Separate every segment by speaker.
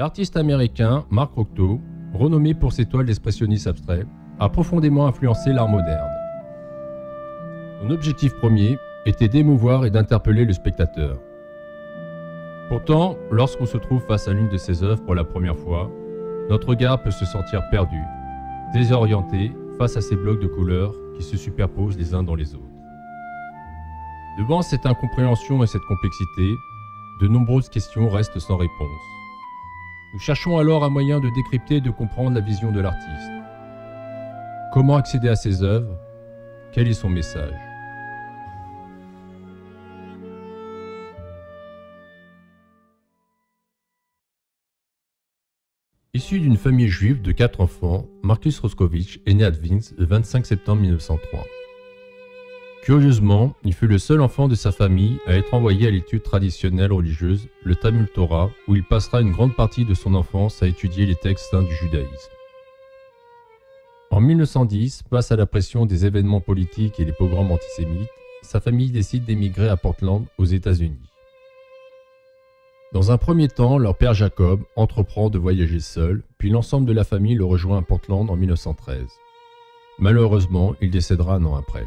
Speaker 1: L'artiste américain Mark Rocto, renommé pour ses toiles d'expressionnisme abstrait, a profondément influencé l'art moderne. Son objectif premier était d'émouvoir et d'interpeller le spectateur. Pourtant, lorsqu'on se trouve face à l'une de ses œuvres pour la première fois, notre regard peut se sentir perdu, désorienté face à ces blocs de couleurs qui se superposent les uns dans les autres. Devant cette incompréhension et cette complexité, de nombreuses questions restent sans réponse. Nous cherchons alors un moyen de décrypter et de comprendre la vision de l'artiste. Comment accéder à ses œuvres? Quel est son message? Issu d'une famille juive de 4 enfants, Marcus Roscovich est né à Dvinsk le 25 septembre 1903. Curieusement, il fut le seul enfant de sa famille à être envoyé à l'étude traditionnelle religieuse, le Talmud Torah, où il passera une grande partie de son enfance à étudier les textes saints du judaïsme. En 1910, face à la pression des événements politiques et les pogroms antisémites, sa famille décide d'émigrer à Portland, aux États-Unis. Dans un premier temps, leur père Jacob entreprend de voyager seul, puis l'ensemble de la famille le rejoint à Portland en 1913. Malheureusement, il décédera un an après.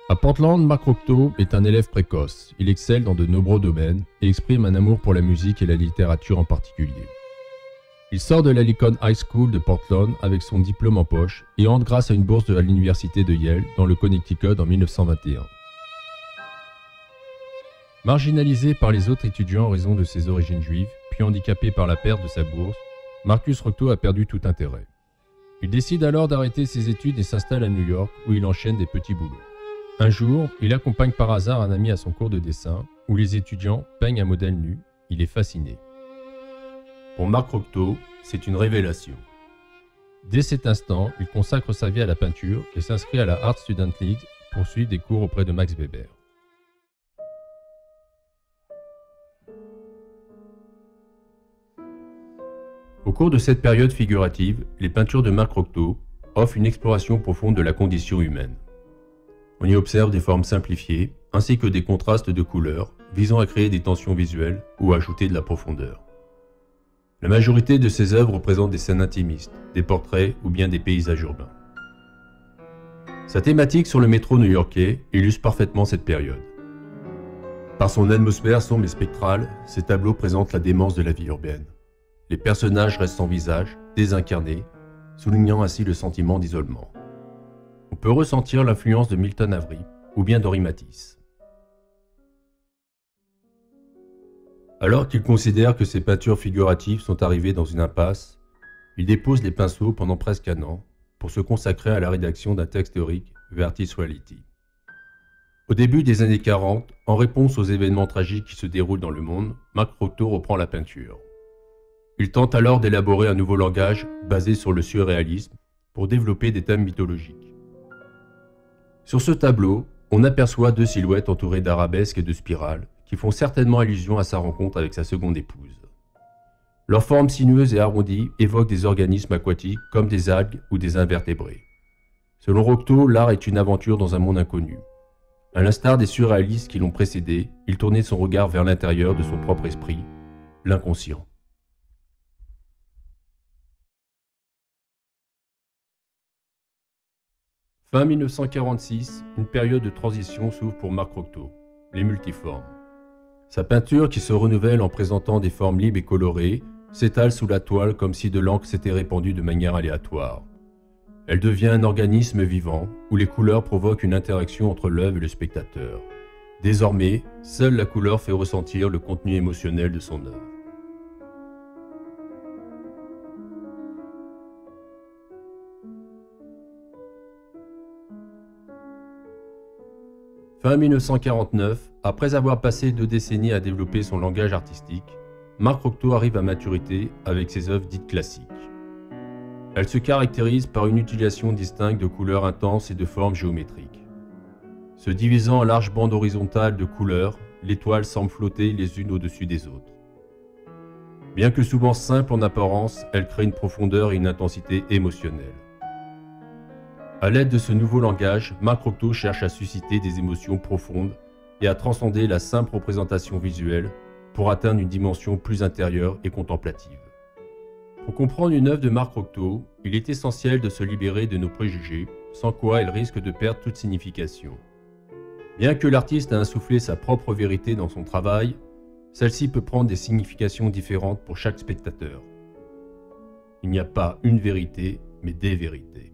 Speaker 1: À Portland, Mark Rocto est un élève précoce. Il excelle dans de nombreux domaines et exprime un amour pour la musique et la littérature en particulier. Il sort de la Lincoln High School de Portland avec son diplôme en poche et entre grâce à une bourse à l'université de Yale dans le Connecticut en 1921. Marginalisé par les autres étudiants en raison de ses origines juives, puis handicapé par la perte de sa bourse, Marcus Rocto a perdu tout intérêt. Il décide alors d'arrêter ses études et s'installe à New York où il enchaîne des petits boulots. Un jour, il accompagne par hasard un ami à son cours de dessin où les étudiants peignent un modèle nu. Il est fasciné. Pour Mark Rocto, c'est une révélation. Dès cet instant, il consacre sa vie à la peinture et s'inscrit à la Art Student League pour suivre des cours auprès de Max Weber. Au cours de cette période figurative, les peintures de Mark Rocto offrent une exploration profonde de la condition humaine. On y observe des formes simplifiées, ainsi que des contrastes de couleurs, visant à créer des tensions visuelles ou à ajouter de la profondeur. La majorité de ses œuvres représentent des scènes intimistes, des portraits ou bien des paysages urbains. Sa thématique sur le métro new-yorkais illustre parfaitement cette période. Par son atmosphère sombre et spectrale, ces tableaux présentent la démence de la vie urbaine. Les personnages restent sans visage, désincarnés, soulignant ainsi le sentiment d'isolement. On peut ressentir l'influence de Milton Avery ou bien d'Henri Matisse. Alors qu'il considère que ses peintures figuratives sont arrivées dans une impasse, il dépose les pinceaux pendant presque un an pour se consacrer à la rédaction d'un texte théorique, Vertis Reality. Au début des années 40, en réponse aux événements tragiques qui se déroulent dans le monde, Mark Rocto reprend la peinture. Il tente alors d'élaborer un nouveau langage basé sur le surréalisme pour développer des thèmes mythologiques. Sur ce tableau, on aperçoit 2 silhouettes entourées d'arabesques et de spirales qui font certainement allusion à sa rencontre avec sa seconde épouse. Leurs formes sinueuses et arrondies évoquent des organismes aquatiques comme des algues ou des invertébrés. Selon Rocto, l'art est une aventure dans un monde inconnu. À l'instar des surréalistes qui l'ont précédé, il tournait son regard vers l'intérieur de son propre esprit, l'inconscient. Fin 1946, une période de transition s'ouvre pour Mark Rocto, les multiformes. Sa peinture, qui se renouvelle en présentant des formes libres et colorées, s'étale sous la toile comme si de l'encre s'était répandue de manière aléatoire. Elle devient un organisme vivant, où les couleurs provoquent une interaction entre l'œuvre et le spectateur. Désormais, seule la couleur fait ressentir le contenu émotionnel de son œuvre. Fin 1949, après avoir passé 2 décennies à développer son langage artistique, Mark Rocto arrive à maturité avec ses œuvres dites classiques. Elles se caractérisent par une utilisation distincte de couleurs intenses et de formes géométriques. Se divisant en larges bandes horizontales de couleurs, les toiles semblent flotter les unes au-dessus des autres. Bien que souvent simples en apparence, elles créent une profondeur et une intensité émotionnelle. À l'aide de ce nouveau langage, Mark Rocto cherche à susciter des émotions profondes et à transcender la simple représentation visuelle pour atteindre une dimension plus intérieure et contemplative. Pour comprendre une œuvre de Marc Recto, il est essentiel de se libérer de nos préjugés, sans quoi elle risque de perdre toute signification. Bien que l'artiste ait insufflé sa propre vérité dans son travail, celle-ci peut prendre des significations différentes pour chaque spectateur. Il n'y a pas une vérité, mais des vérités.